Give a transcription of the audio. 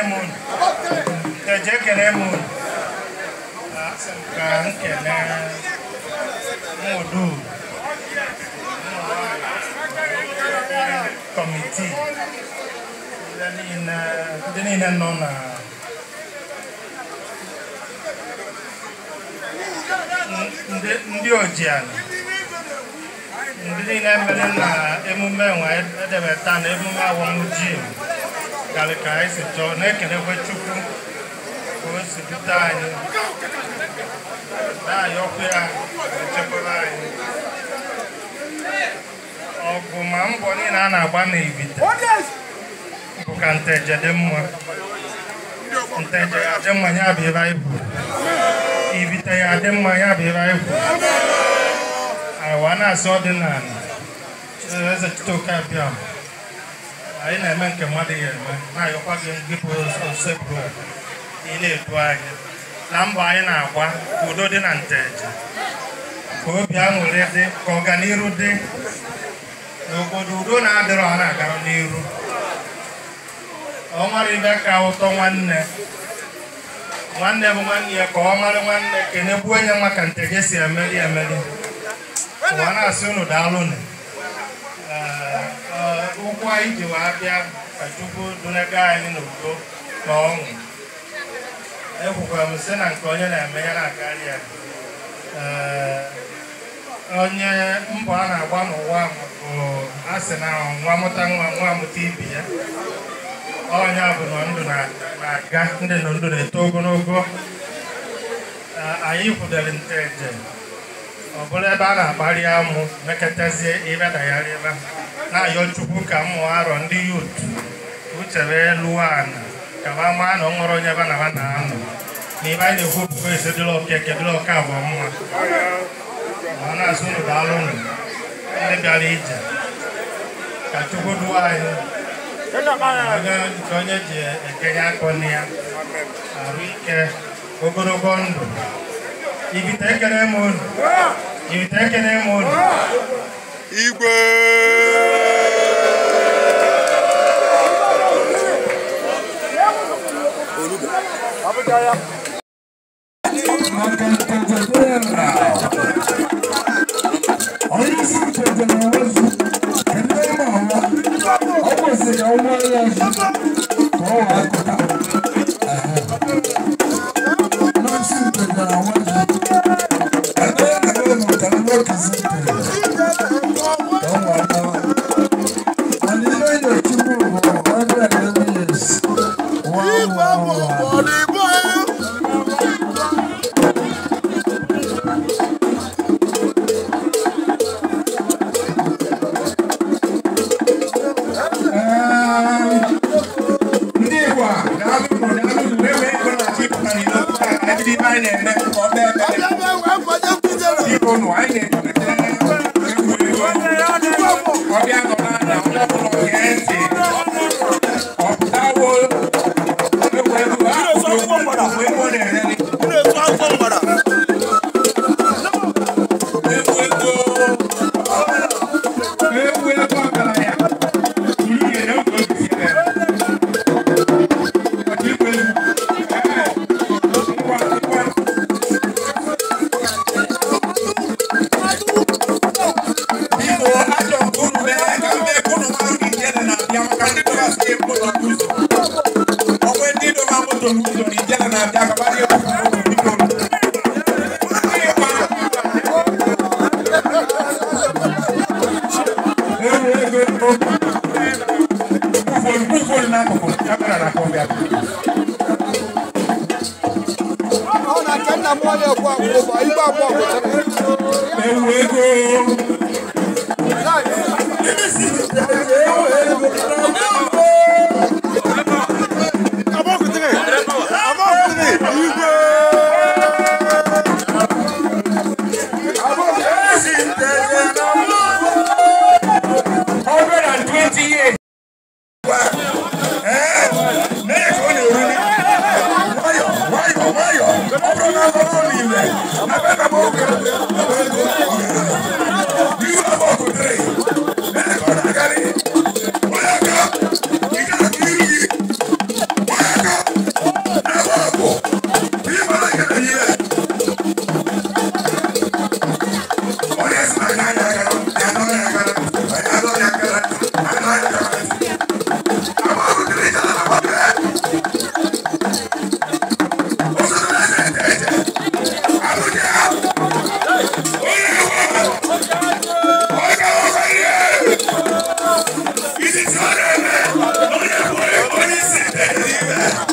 Kenemun. Teje Kenemun. Kan kene modu. Committee. Dan ini nona. Ndi ojian. Ndi na-emere na emume nwa edebeta na emume awọmji gara ka anyị si chọọ na-ekelekwe Chukwu ka o si dute anyị na-ayọkwu ya echekwara anyị ọgụ ma mbọ niile a na-agba n'Ibite bụ ka Nteje dị mma. Nteje ya dị mma ya bụ ebe anyị bụ. Ibite ya dị mma ya bụ ebe anyị bụ. Wana ọdịnala eze Chitoke abịa anyị na-eme nke mmadụ ya eme na-ayọkwa gị ngịpụ osekwu ị na-edu anyị na mbọ anyị na-agba ka udo dị na Nteje, ka obi aṅụrị dị, ka ọganiru dị n'obodo. Udo na-adịrọ ha na-agara n'iru. Ọ mara ibe ka ụtọ nwanne bụ nwanne ya, ka ọ mara nwanne kenegbuo onye nwa ka Nteje si emeri emeri. Wana asunu dalune. Ukwa iji wabia kachuku dunega anyị n'udo na ọṅụ. Ekwukwara m sị na nke onye na-eme ya na-akarị ya. Onye mbọ a na-agba n'ụwa bụ asị na nwa mụta nwa amụta ibi ya. Onye a bụ na ndụ na-aga, ndị nọ ndụ na-eto ogologo. Anyị kwudere Nteje. Ọ bụrụ ebe a na-akparị amụ mekatazie ebe dayarịba na-ayọ Chukwu ka mmụ arọ ndị yut uchere elu ana ka ba maa na ọ ṅụrụ onye ebe na ba na-anọ na ebe anyị na-ekwu okwukwe ise dịla okeke dịla ọka abụọ mma. Ma na-asụ unu daalụ unu ndị bịara ije ka Chukwu duo anyị nke onye ji ekenye akọ nne ya arụ ike ogologo ndụ. Ibite ekele m unu. Ibite ekele m unu. Igwe You Yeah,